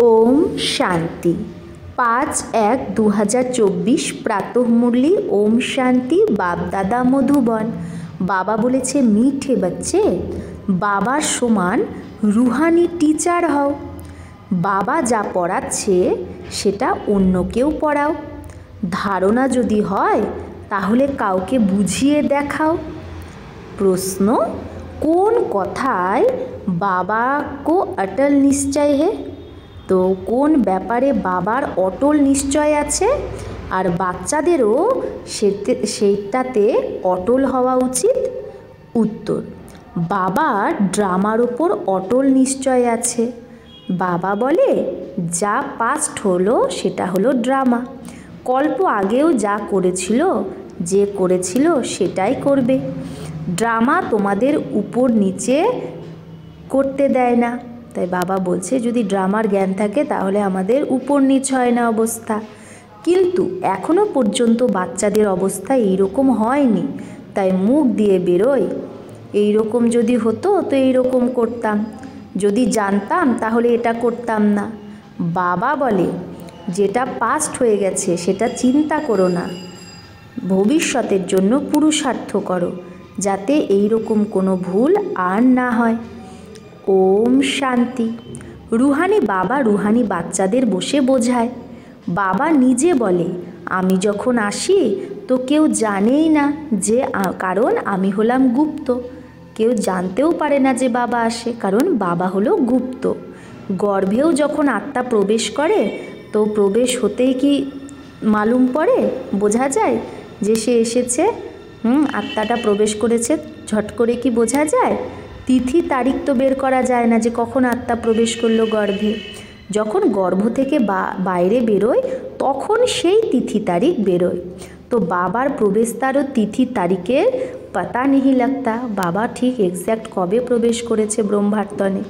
ओम शांति 5/1/2024 प्रातः मुरली ओम शांति बाप दादा मधुबन। बाबा बोलेছে মিঠে बच्चे বাবার সমান রুহানি টিচার হও। বাবা যা পড়াচ্ছে সেটা অন্যকেও পড়াও। ধারণা যদি হয় তাহলে কাউকে বুঝিয়ে দেখাও। প্রশ্ন, কোন কথায় বাবা को अटल निश्चय है? তো কোন ব্যাপারে বাবার অটল নিশ্চয় আছে আর বাচ্চাদেরও সেইটাতে অটল হওয়া উচিত? উত্তর, বাবার ড্রামার ওপর অটল নিশ্চয় আছে। বাবা বলে যা পাস্ট হলো সেটা হলো ড্রামা। কল্প আগেও যা করেছিল যে করেছিল সেটাই করবে। ড্রামা তোমাদের উপর নিচে করতে দেয় না। তাই বাবা বলছে যদি ড্রামার জ্ঞান থাকে তাহলে আমাদের উপর নিচ হয় না অবস্থা। কিন্তু এখনো পর্যন্ত বাচ্চাদের অবস্থা এইরকম হয়নি, তাই মুখ দিয়ে বেরোয় এইরকম যদি হতো তো এইরকম করতাম, যদি জানতাম তাহলে এটা করতাম না। বাবা বলে যেটা পাস্ট হয়ে গেছে সেটা চিন্তা করো না, ভবিষ্যতের জন্য পুরুষার্থ করো যাতে এইরকম কোনো ভুল আর না হয়। ওম শান্তি। রুহানি বাবা রুহানি বাচ্চাদের বসে বোঝায়। বাবা নিজে বলে আমি যখন আসি তো কেউ জানেই না যে, কারণ আমি হলাম গুপ্ত। কেউ জানতেও পারে না যে বাবা আসে, কারণ বাবা হলো গুপ্ত। গর্ভেও যখন আত্মা প্রবেশ করে তো প্রবেশ হতেই কি মালুম পড়ে, বোঝা যায় যে সে এসেছে, আত্মাটা প্রবেশ করেছে, ঝট করে কি বোঝা যায়? তিথি তারিখ তো বের করা যায় না যে কখন আত্মা প্রবেশ করলো গর্ভে। যখন গর্ভ থেকে বাইরে বেরোয় তখন সেই তিথি তারিখ বেরোয়। তো বাবার প্রবেশ তারও তিথি তারিখের পাতা নেই লাগতা। বাবা ঠিক এক্স্যাক্ট কবে প্রবেশ করেছে ব্রহ্মার্তনে,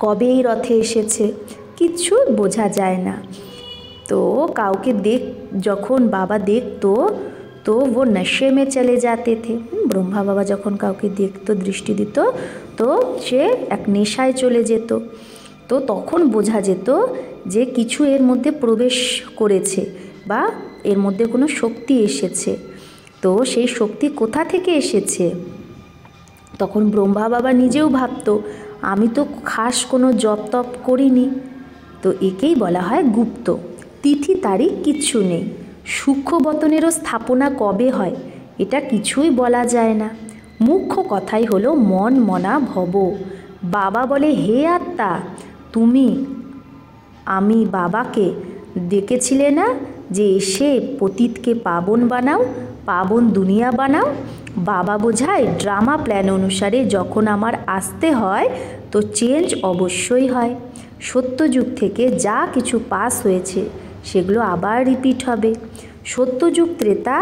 কবে এই রথে এসেছে, কিচ্ছু বোঝা যায় না। তো কাউকে যখন বাবা দেখতো তো वो नशे में चले जाते थे। ব্রহ্মা বাবা যখন কাউকে দেখতো, দৃষ্টি দিত, তো সে এক নেশায় চলে যেত। তো তখন বোঝা যেত যে কিছু এর মধ্যে প্রবেশ করেছে বা এর মধ্যে কোনো শক্তি এসেছে। তো সেই শক্তি কোথা থেকে এসেছে? তখন ব্রহ্মা বাবা নিজেও ভাবতো আমি তো খাস কোনো জপ তপ করিনি। তো একেই বলা হয় গুপ্ত। তিথি তারিখ কিচ্ছু নেই। সূক্ষ্মবতনেরও স্থাপনা কবে হয় এটা কিছুই বলা যায় না। মুখ্য কথাই হলো মন মনা ভব। বাবা বলে হে আত্মা, তুমি আমি বাবাকে ডেকেছিলে না যে এসে পতিতকে পাবন বানাও, পাবন দুনিয়া বানাও। বাবা বোঝায় ড্রামা প্ল্যান অনুসারে যখন আমার আসতে হয় তো চেঞ্জ অবশ্যই হয়। সত্যযুগ থেকে যা কিছু পাস হয়েছে সেগুলো আবার রিপিট হবে। সত্যযুগ ত্রেতা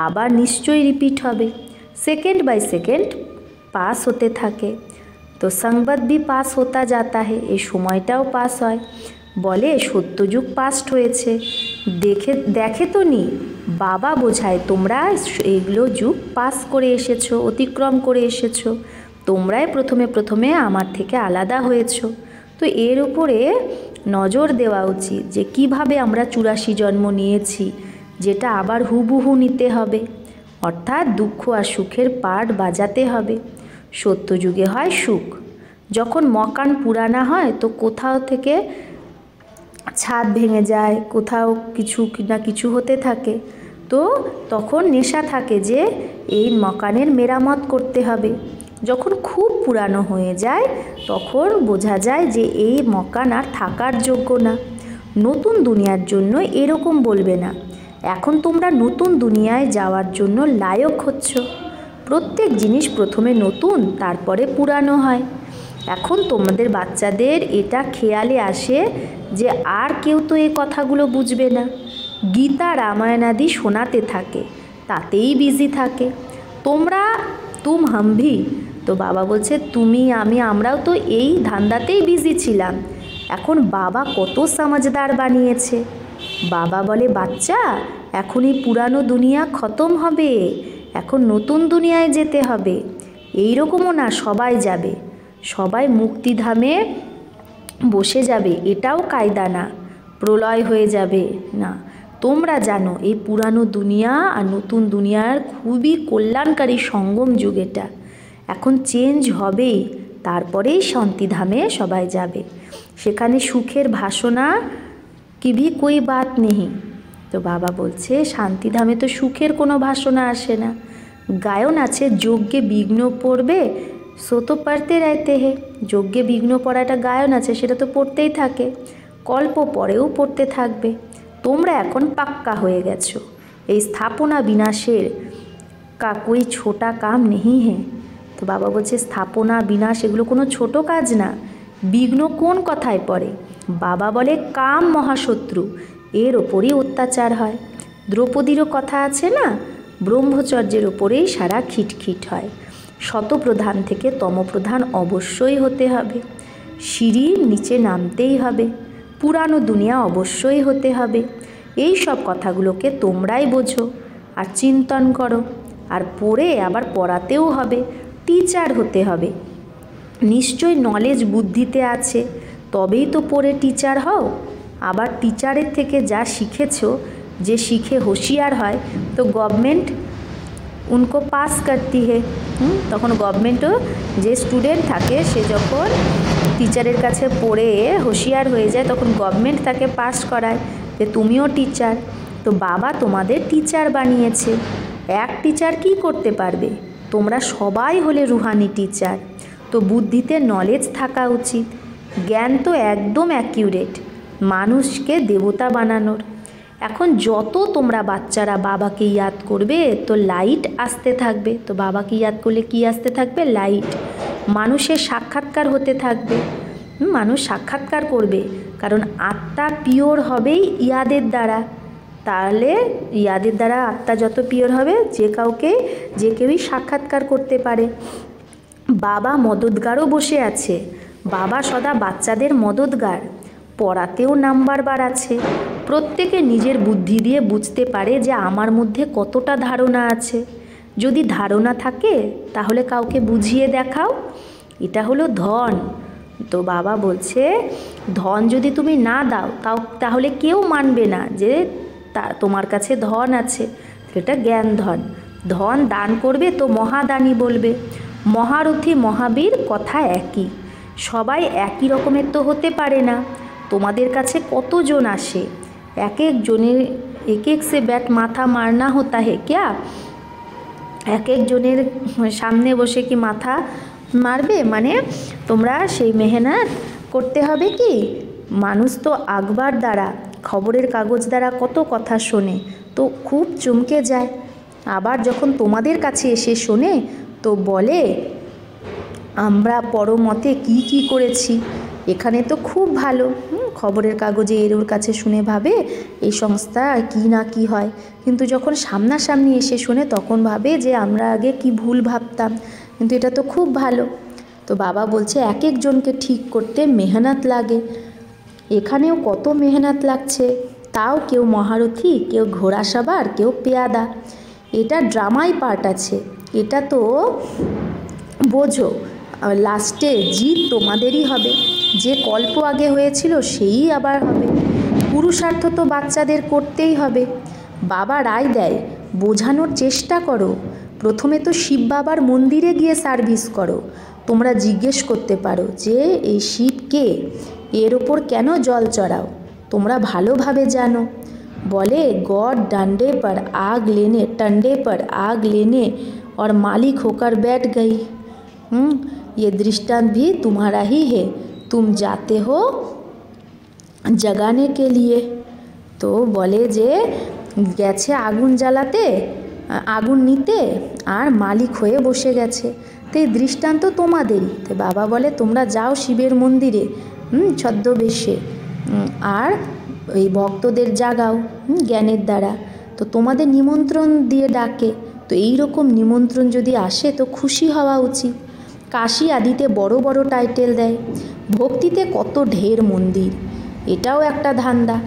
আবার নিশ্চয়ই রিপিট হবে। সেকেন্ড বাই সেকেন্ড পাস হতে থাকে। তো সংবাদ भी পাস होता जाता है, এই সময়টাও পাস হয়। বলে সত্যযুগ পাস্ট হয়েছে, দেখে তো নি। বাবা বোঝায় তোমরা এইগুলো যুগ পাস করে এসেছো, অতিক্রম করে এসেছো, তোমরাই প্রথমে আমার থেকে আলাদা হয়েছো। তো এর উপরে নজর দেওয়া উচিত যে কিভাবে আমরা 84 জন্ম নিয়েছি, যেটা আবার হুবহু নিতে হবে, অর্থাৎ দুঃখ আর সুখের পার্ট বাজাতে হবে। সত্যযুগে হয় সুখ। যখন মকান পুরানা হয় তো কোথাও থেকে ছাদ ভেঙে যায়, কোথাও কিছু না কিছু হতে থাকে, তো তখন নেশা থাকে যে এই মকানের মেরামত করতে হবে। যখন খুব পুরানো হয়ে যায় তখন বোঝা যায় যে এই মকান আর থাকার যোগ্য না। নতুন দুনিয়ার জন্য এরকম বলবে না, এখন তোমরা নতুন দুনিয়ায় যাওয়ার জন্য লায়ক হচ্ছ। প্রত্যেক জিনিস প্রথমে নতুন তারপরে পুরানো হয়। এখন তোমাদের বাচ্চাদের এটা খেয়ালে আসে যে আর কেউ তো এই কথাগুলো বুঝবে না। গীতা রামায়ণ আদি শোনাতে থাকে, তাতেই বিজি থাকে। তোমরা তুম হাম ভি, তো বাবা বলছে তুমি আমি আমরাও তো এই ধান্দাতেই বিজি ছিলাম। এখন বাবা কত সমঝদার বানিয়েছে। বাবা বলে বাচ্চা এখন এই পুরানো দুনিয়া খতম হবে, এখন নতুন দুনিয়ায় যেতে হবে। এইরকমও না সবাই যাবে, সবাই মুক্তিধামে বসে যাবে এটাও কায়দা না, প্রলয় হয়ে যাবে না। তোমরা জানো এই পুরানো দুনিয়া আর নতুন দুনিয়ার খুবই কল্যাণকারী সঙ্গম যুগ এটা। এখন চেঞ্জ হবেই, তারপরেই শান্তিধামে সবাই যাবে। সেখানে সুখের ভাসনা কি ভি কোই বাত নেই। তো বাবা বলছে শান্তিধামে তো সুখের কোনো ভাসনা আসে না। গায়ন আছে যজ্ঞে বিঘ্ন পড়বে সো তো পড়তে রাইতে হে। যজ্ঞে বিঘ্ন পড়া একটা গায়ন আছে, সেটা তো পড়তেই থাকে, কল্প পরেও পড়তে থাকবে। তোমরা এখন পাক্কা হয়ে গেছো। এই স্থাপনা বিনাশের কা কোই ছোটা কাম নেই হে। তো বাবা বলছে স্থাপনা বিনাশ এগুলো কোনো ছোট কাজ না। বিঘ্ন কোন কথায় পড়ে? বাবা বলে কাম মহাশত্রু, এর ওপরই অত্যাচার হয়। দ্রৌপদীরও কথা আছে না, ব্রহ্মচর্যের ওপরেই সারা খিটখিট হয়। শতপ্রধান থেকে তমপ্রধান অবশ্যই হতে হবে, সিঁড়ির নিচে নামতেই হবে, পুরানো দুনিয়া অবশ্যই হতে হবে। এই সব কথাগুলোকে তোমরাই বোঝো আর চিন্তন করো, আর পড়ে আবার পড়াতেও হবে, টিচার হতে হবে। নিশ্চয় নলেজ বুদ্ধিতে আছে, তবেই তো পড়ে টিচার হও। আবার টিচারের থেকে যা শিখেছো, যে শিখে হুঁশিয়ার হয়, তো গভর্নমেন্ট উনকো পাস করতি হে। তখন গভর্নমেন্টও যে স্টুডেন্ট থাকে সে যখন টিচারের কাছে পড়ে হুঁশিয়ার হয়ে যায়, তখন গভর্নমেন্ট তাকে পাস করায় যে তুমিও টিচার। তো বাবা তোমাদের টিচার বানিয়েছে। এক টিচার কি করতে পারবে? তোমরা সবাই হলে রুহানি টিচার। তো বুদ্ধিতে নলেজ থাকা উচিত, জ্ঞান তো একদম অ্যাকিউরেট, মানুষকে দেবতা বানানোর। এখন যত তোমরা বাচ্চারা বাবাকে ইয়াদ করবে তো লাইট আসতে থাকবে। তো বাবাকে ইয়াদ করলে কি আসতে থাকবে? লাইট। মানুষের সাক্ষাৎকার হতে থাকবে, মানুষ সাক্ষাৎকার করবে, কারণ আত্মা পিওর হবেই ইয়াদের দ্বারা। তাহলে ইয়াদের দ্বারা আত্মা যত পিওর হবে, যে কেউই সাক্ষাৎকার করতে পারে। বাবা মদতগারও বসে আছে, বাবা সদা বাচ্চাদের মদতগার, পড়াতেও নাম্বার বাড়াচ্ছে। প্রত্যেকে নিজের বুদ্ধি দিয়ে বুঝতে পারে যে আমার মধ্যে কতটা ধারণা আছে। যদি ধারণা থাকে তাহলে কাউকে বুঝিয়ে দেখাও, এটা হলো ধন। তো বাবা বলছে ধন যদি তুমি না দাও তাহলে কেউ মানবে না যে তোমার কাছে ধন আছে। সেটা জ্ঞান ধন। ধন দান করবে তো মহাদানী বলবে। মহারথী মহাবীর কথা একই। সবাই একই রকমের তো হতে পারে না। তোমাদের কাছে কতজন আসে, এক এক জনের এক এক সে ব্যাট মাথা মারনা হতা হে ক্যা? এক একজনের সামনে বসে কি মাথা মারবে? মানে তোমরা সেই মেহনত করতে হবে। কি মানুষ তো আখবার দ্বারা, খবরের কাগজ দ্বারা কত কথা শোনে, তো খুব চমকে যায়। আবার যখন তোমাদের কাছে এসে শোনে তো বলে আমরা পরমতে কি কি করেছি, এখানে তো খুব ভালো। খবরের কাগজে এর ওর কাছে শুনে ভাবে এই সংস্থা কি না কি হয়, কিন্তু যখন সামনাসামনি এসে শোনে তখন ভাবে যে আমরা আগে কি ভুল ভাবতাম, কিন্তু এটা তো খুব ভালো। তো বাবা বলছে এক একজনকে ঠিক করতে মেহনত লাগে। এখানেও কত মেহনত লাগছে, তাও কেউ মহারথী, কেউ ঘোড়া সবার, কেউ পেয়াদা। এটা ড্রামাই পার্ট আছে, এটা তো বোঝো। লাস্টে জিত তোমাদেরই হবে, যে কল্প আগে হয়েছিল সেই আবার হবে। পুরুষার্থ তো বাচ্চাদের করতেই হবে। বাবা রায় দেয়, বোঝানোর চেষ্টা করো। প্রথমে তো শিব বাবার মন্দিরে গিয়ে সার্ভিস করো। তোমরা জিজ্ঞেস করতে পারো যে এই শিব কে, এর ওপর কেন জল চড়াও, তোমরা ভালোভাবে জানো। বলে गॉड डंडे पर आग लेने और मालिक होकर बैठ गई। ये दृष्टांत भी तुम्हारा ही है, तुम जाते हो जगाने के लिए। तो বলে যে গেছে আগুন জ্বালাতে, আগুন নিতে, আর মালিক হয়ে বসে গেছে। তো এই দৃষ্টান্ত তোমাদেরই। তো বাবা বলে তোমরা যাও শিবের মন্দিরে ছদ্মবেশে, আর এই ভক্তদের জাগাও জ্ঞানের দ্বারা। তো তোমাদের নিমন্ত্রণ দিয়ে ডাকে, তো এই রকম নিমন্ত্রণ যদি আসে তো খুশি হওয়া উচিত। কাশী আদিতে বড় বড় টাইটেল দেয়, ভক্তিতে কত ঢের মন্দির, এটাও একটা ধান্দা।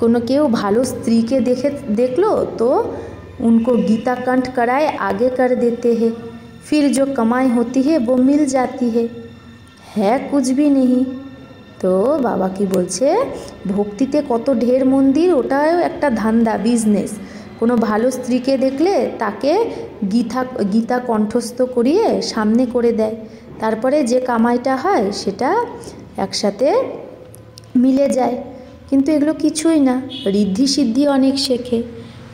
কোনো কেউ ভালো স্ত্রীকে দেখলো তো उनको गीता कंठ कराए आगे कर देते हैं, फिर जो कमाई होती है वो मिल जाती है कुछ भी नहीं। तो তো বাবা কি বলছে, ভক্তিতে কত ঢের মন্দির, ওটাও একটা ধান্দা, বিজনেস। কোনো ভালো স্ত্রীকে দেখলে তাকে গীতা কণ্ঠস্থ করিয়ে সামনে করে দেয়, তারপরে যে কামাইটা হয় সেটা একসাথে মিলে যায়। কিন্তু এগুলো কিছুই না, ঋদ্ধি সিদ্ধি অনেক শেখে।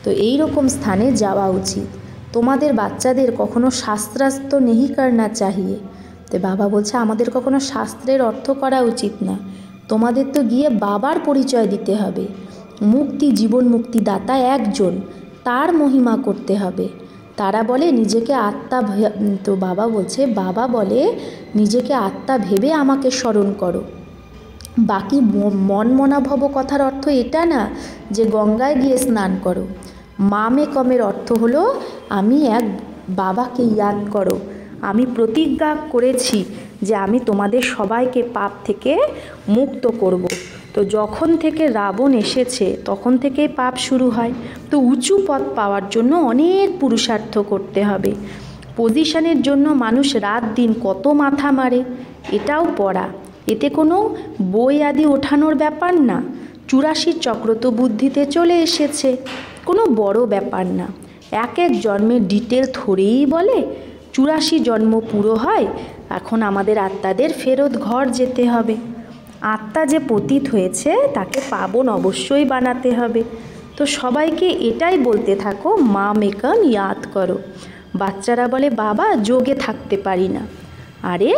তো এই রকম স্থানে যাওয়া উচিত। তোমাদের বাচ্চাদের কখনো শাস্ত্রার্থ নেহি করনা চাহিয়ে। তো বাবা বলছে আমাদের কখনো শাস্ত্রের অর্থ করা উচিত না, তোমাদের তো গিয়ে বাবার পরিচয় দিতে হবে। মুক্তি, জীবন মুক্তিদাতা একজন, তার মহিমা করতে হবে। তারা বলে নিজেকে আত্মা, তো বাবা বলছে, বাবা বলে নিজেকে আত্মা ভেবে আমাকে স্মরণ করো। বাকি মন মনা ভব কথার অর্থ এটা না যে গঙ্গায় গিয়ে স্নান করো। মামে কমের অর্থ হলো আমি এক বাবাকে ইয়াদ করো। আমি প্রতিজ্ঞা করেছি যে আমি তোমাদের সবাইকে পাপ থেকে মুক্ত করব। তো যখন থেকে রাবণ এসেছে তখন থেকেই পাপ শুরু হয়। তো উঁচু পদ পাওয়ার জন্য অনেক পুরুষার্থ করতে হবে। পজিশনের জন্য মানুষ রাত দিন কত মাথা মারে, এটাও পড়া। এতে কোনো বই আদি ওঠানোর ব্যাপার না। 84 চক্র তো বুদ্ধিতে চলে এসেছে, কোনো বড় ব্যাপার না। এক এক জন্মের ডিটেল থোড়েই বলে 84 জন্ম পুরো হয়, এখন আমাদের আত্মাদের ফেরত ঘর যেতে হবে। আত্মা যে পতিত হয়েছে তাকে পাবন অবশ্যই বানাতে হবে। তো সবাইকে এটাই বলতে থাকো, মা মেকম ইয়াদ করো। বাচ্চারা বলে বাবা যোগে থাকতে পারি না। আরে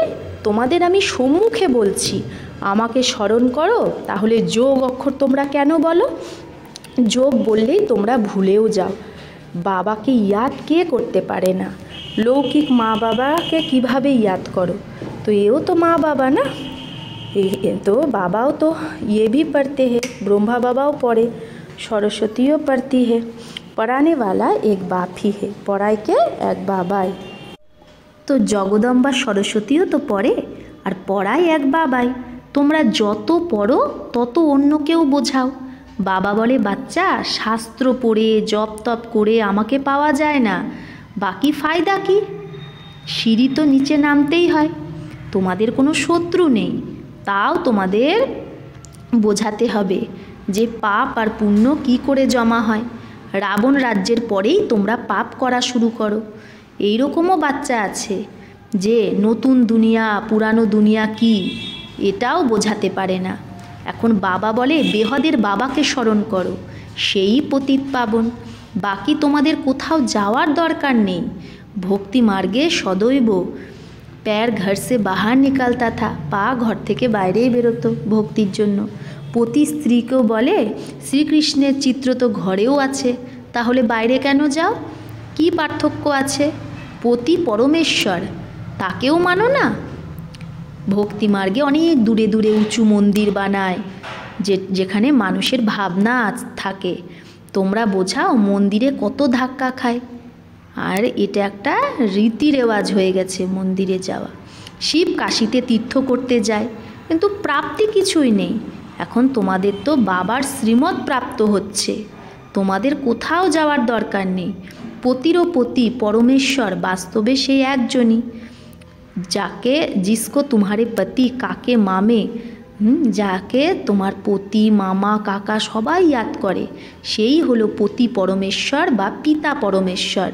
তোমাদের আমি সম্মুখে বলছি আমাকে স্মরণ করো, তাহলে যোগ অক্ষর তোমরা কেন বলো? যোগ বললেই তোমরা ভুলেও যাও। বাবাকে ইয়াদ কে করতে পারে না? লৌকিক মা বাবাকে কিভাবে ইয়াদ করো? তো এও তো মা বাবা না? तो बाबाओ तो ये भी पढ़ते हैं, ब्रह्मा बाबाओ पढ़े, सरस्वतीও पढ़ती है। पढ़ाने वाला एक बाप ही है, पढ़ाई के एक बाबाई। तो जगदम्बा सरस्वतीও তো পড়ে আর পড়ায় এক বাবাই। তোমরা যত পড়ো তত অন্যকেও বোঝাও। বাবা বলে বাচ্চা শাস্ত্র পড়ে জপ তপ করে আমাকে পাওয়া যায় না, বাকি ফায়দা কি? সিঁড়ি তো নিচে নামতেই হয়। তোমাদের কোনো শত্রু নেই, তাও তোমাদের বোঝাতে হবে যে পাপ আর পুণ্য কি করে জমা হয়। রাবণ রাজ্যের পরেই তোমরা পাপ করা শুরু করো। এই রকমও বাচ্চা আছে যে নতুন দুনিয়া পুরানো দুনিয়া কি এটাও বোঝাতে পারে না। এখন বাবা বলে বেহদের বাবাকে স্মরণ করো, সেই পতিত পাবন। বাকি তোমাদের কোথাও যাওয়ার দরকার নেই। ভক্তি মার্গে সদৈব पैर घर से बाहर निकलता था, পা ঘর থেকে বাইরেই বেরোতো ভক্তির জন্য। পতি স্ত্রীকেও বলে শ্রীকৃষ্ণের চিত্র তো ঘরেও আছে, তাহলে বাইরে কেন যাও? কি পার্থক্য আছে? পতি পরমেশ্বর, তাকেও মানো না? ভক্তি মার্গে অনেক দূরে দূরে উঁচু মন্দির বানায় যেখানে মানুষের ভাবনা থাকে। তোমরা বোঝাও মন্দিরে কত ধাক্কা খায়। আর এটা একটা রীতি রেওয়াজ হয়ে গেছে মন্দিরে যাওয়া। শিব কাশীতে তীর্থ করতে যায়, কিন্তু প্রাপ্তি কিছুই নেই। এখন তোমাদের তো বাবার শ্রীমত প্রাপ্ত হচ্ছে, তোমাদের কোথাও যাওয়ার দরকার নেই। পতিরও পতি পরমেশ্বর বাস্তবে সেই একজনই। যাকে জিসকো তোমারে পতি কাকে মামে, যাকে তোমার পতি মামা কাকা সবাই ইয়াদ করে, সেই হলো পতি পরমেশ্বর বা পিতা পরমেশ্বর।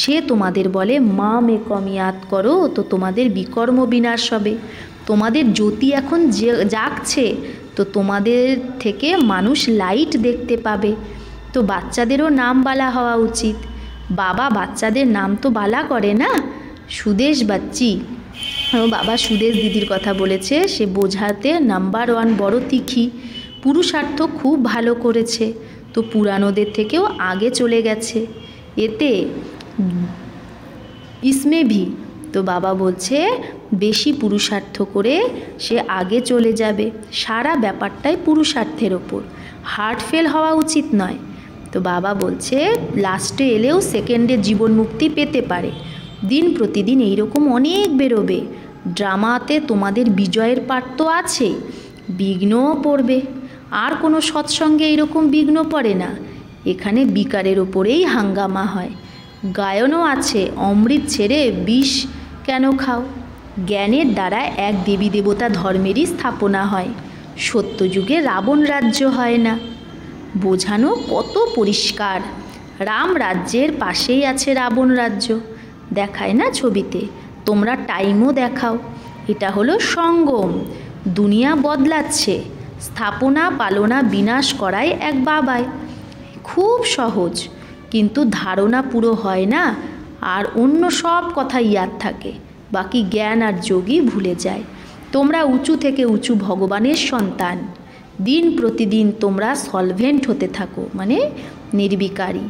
সে তোমাদের বলে মা মেকম ইয়াদ করো, তো তোমাদের বিকর্ম বিনাশ হবে। তোমাদের জ্যোতি এখন জাগছে, তো তোমাদের থেকে মানুষ লাইট দেখতে পাবে। তো বাচ্চাদেরও নাম বালা হওয়া উচিত। বাবা বাচ্চাদের নাম তো বালা করে না, সুদেশ বাচ্চি। বাবা সুদেশ দিদির কথা বলেছে, সে বোঝাতে নাম্বার 1 বড় তিখি, পুরুষার্থ খুব ভালো করেছে, তো পুরানোদের থেকেও আগে চলে গেছে। এতে ইসমে ভি, তো বাবা বলছে বেশি পুরুষার্থ করে সে আগে চলে যাবে। সারা ব্যাপারটাই পুরুষার্থের ওপর, হার্ট ফেল হওয়া উচিত নয়। তো বাবা বলছে লাস্টে এলেও সেকেন্ডে জীবন মুক্তি পেতে পারে। দিন প্রতিদিন এইরকম অনেক বেরোবে। ড্রামাতে তোমাদের বিজয়ের পাঠ তো আছেই, বিঘ্নও পড়বে। আর কোনো সৎসঙ্গে এইরকম বিঘ্ন পড়ে না, এখানে বিকারের ওপরেই হাঙ্গামা হয়। গায়নও আছে, অমৃত ছেড়ে বিষ কেন খাও। জ্ঞানের দ্বারা এক দেবী দেবতা ধর্মেরই স্থাপনা হয়। সত্যযুগে রাবণ রাজ্য হয় না। বোঝানো কত পরিষ্কার, রাম রাজ্যের পাশেই আছে রাবণ রাজ্য। দেখায় না ছবিতে, তোমরা টাইমও দেখাও। এটা হলো সঙ্গম। দুনিয়া বদলাচ্ছে, স্থাপনা পালনা বিনাশ করায় এক বাবায়। খুব সহজ, কিন্তু ধারণা পুরো হয় না, আর অন্য সব কথা ইয়াদ থাকে, বাকি জ্ঞান আর যোগী ভুলে যায়। তোমরা উঁচু থেকে উঁচু ভগবানের সন্তান। দিন প্রতিদিন তোমরা সলভেন্ট হতে থাকো, মানে নির্বিকারী।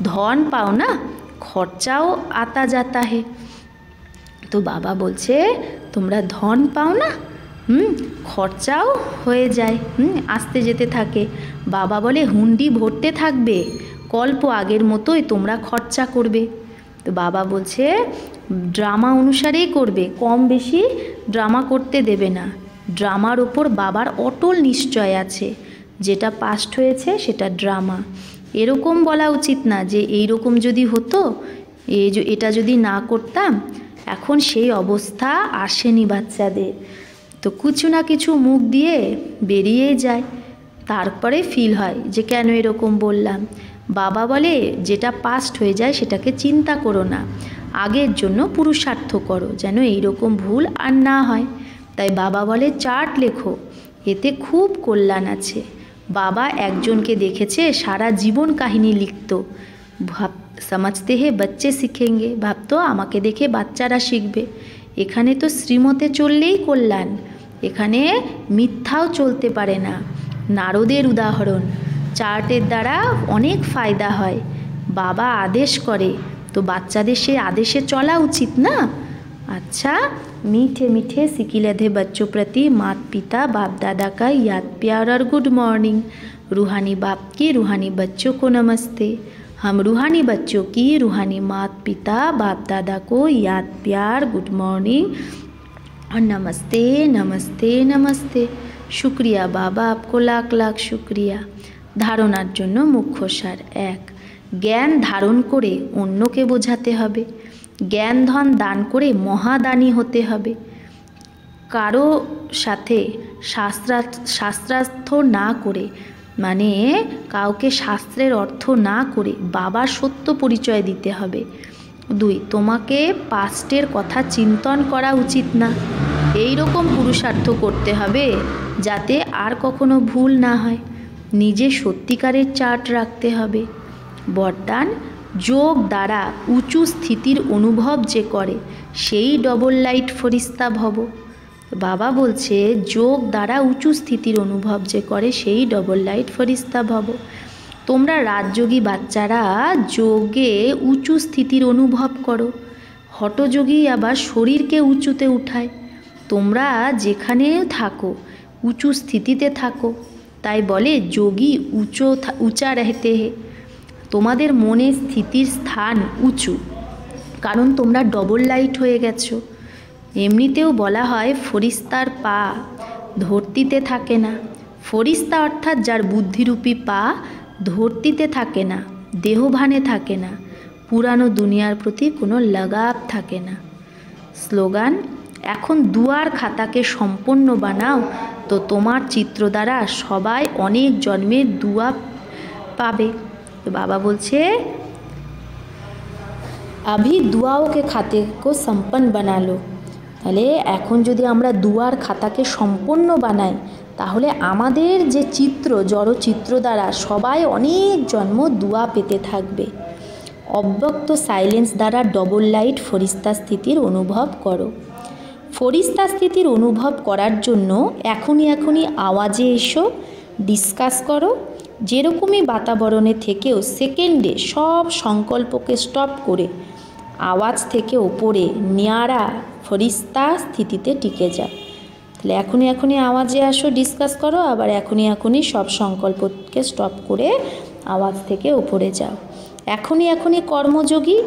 ধন পাও না, খরচাও আতা যাতা হে। তো বাবা বলছে তোমরা ধন পাও না, খরচাও হয়ে যায়, আসতে যেতে থাকে। বাবা বলে হুন্ডি ভরতে থাকবে, কল্প আগের মতোই তোমরা খরচা করবে। তো বাবা বলছে ড্রামা অনুসারেই করবে, কম বেশি ড্রামা করতে দেবে না। ড্রামার ওপর বাবার অটল নিশ্চয় আছে, যেটা পাস্ট হয়েছে সেটা ড্রামা। এরকম বলা উচিত না যে এই রকম যদি হতো, এটা যদি না করতাম, এখন সেই অবস্থা আসেনি বাচ্চাদের। তো কিছু না কিছু মুখ দিয়ে বেরিয়ে যায়, তারপরে ফিল হয় যে কেন এরকম বললাম। বাবা বলে যেটা পাস্ট হয়ে যায় সেটাকে চিন্তা করো না, আগের জন্য পুরুষার্থ করো যেন এইরকম ভুল আর না হয়। তাই বাবা বলে চার্ট লেখো, এতে খুব কল্যাণ আছে। বাবা একজনকে দেখেছে সারা জীবন কাহিনী লিখত, সমাজতে হে বাচ্চে শিখেঙ্গে, ভাবতো আমাকে দেখে বাচ্চারা শিখবে। এখানে তো শ্রীমতে চললেই কল্যাণ, এখানে মিথ্যাও চলতে পারে না। নারদের উদাহরণ, চার্টের দ্বারা অনেক ফায়দা হয়। বাবা আদেশ করে, তো বাচ্চাদের সেই আদেশে চলা উচিত না। अच्छा, मीठे मीठे सिकिलधे बच्चों प्रति माता पिता बाप दादा का याद प्यार और गुड मॉर्निंग। रूहानी बाप की रूहानी बच्चों को नमस्ते। हम रूहानी बच्चों की रूहानी माता पिता बाप दादा को याद प्यार गुड मॉर्निंग और नमस्ते नमस्ते नमस्ते। शुक्रिया बाबा, आपको लाख लाख शुक्रिया। धारणार जन्य मुख्य सार एक, ज्ञान धारण करे अन्यके बोझाते हबे। জ্ঞান ধন দান করে মহাদানী হতে হবে। কারো সাথে শাস্ত্রার্থ না করে, মানে কাউকে শাস্ত্রের অর্থ না করে বাবার সত্য পরিচয় দিতে হবে। 2, তোমাকে পাস্টের কথা চিন্তন করা উচিত না। এই রকম পুরুষার্থ করতে হবে যাতে আর কখনো ভুল না হয়। নিজে সত্যিকারের চার্ট রাখতে হবে। বরদান, যোগ দ্বারা উঁচু স্থিতির অনুভব যে করে সেই ডবল লাইট ফরিস্তা ভব। বাবা বলছে যোগ দ্বারা উঁচু স্থিতির অনুভব যে করে সেই ডবল লাইট ফরিস্তা ভব। তোমরা রাজযোগী বাচ্চারা যোগে উঁচু স্থিতির অনুভব করো। হঠযোগী আবার শরীরকে উঁচুতে উঠায়। তোমরা যেখানে থাকো উঁচু স্থিতিতে থাকো, তাই বলে যোগী উঁচা রহতে হে। তোমাদের মনের স্থিতির স্থান উঁচু, কারণ তোমরা ডবল লাইট হয়ে গেছো। এমনিতেও বলা হয় ফরিস্তার পা ধরতিতে থাকে না। ফরিস্তা অর্থাৎ যার বুদ্ধিরূপী পা ধরতিতে থাকে না, দেহভানে থাকে না, পুরানো দুনিয়ার প্রতি কোনো লাগাব থাকে না। স্লোগান, এখন দুয়ার খাতাকে সম্পন্ন বানাও, তো তোমার চিত্র দ্বারা সবাই অনেক জন্মের দুয়া পাবে। তো বাবা বলছে अभी दुआओं के खाते को संपन्न बना लो। তাহলে এখন যদি আমরা দুয়ার খাতাকে সম্পন্ন বানাই, তাহলে আমাদের যে চিত্র, জড় চিত্র দ্বারা সবাই অনেক জন্ম দুয়া পেতে থাকবে। অব্যক্ত সাইলেন্স দ্বারা ডবল লাইট ফরিস্তা স্থিতির অনুভব করো। ফরিস্তা স্থিতির অনুভব করার জন্য এখনই আওয়াজে এসো, ডিসকাস করো। যেরকমই বাতাবরণে থেকেও সেকেন্ডে সব সংকল্পকে স্টপ করে আওয়াজ থেকে ওপরে নিয়ারা ফরিস্তা স্থিতিতে টিকে যাও। তাহলে এখনই আওয়াজে আসো, ডিসকাস করো, আবার এখনই সব সংকল্পকে স্টপ করে আওয়াজ থেকে ওপরে যাও। এখনই কর্মযোগী,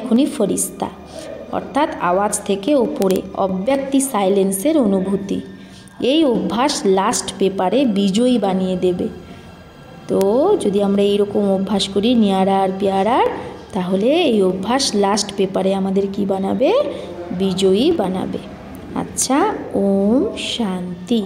এখনই ফরিস্তা, অর্থাৎ আওয়াজ থেকে ওপরে অব্যক্তি সাইলেন্সের অনুভূতি। এই অভ্যাস লাস্ট পেপারে বিজয়ী বানিয়ে দেবে। তো যদি আমরা এইরকম অভ্যাস করি নিয়ারার পেয়ারার, তাহলে এই অভ্যাস লাস্ট পেপারে আমাদের কি বানাবে? বিজয়ী বানাবে। আচ্ছা, ওম শান্তি।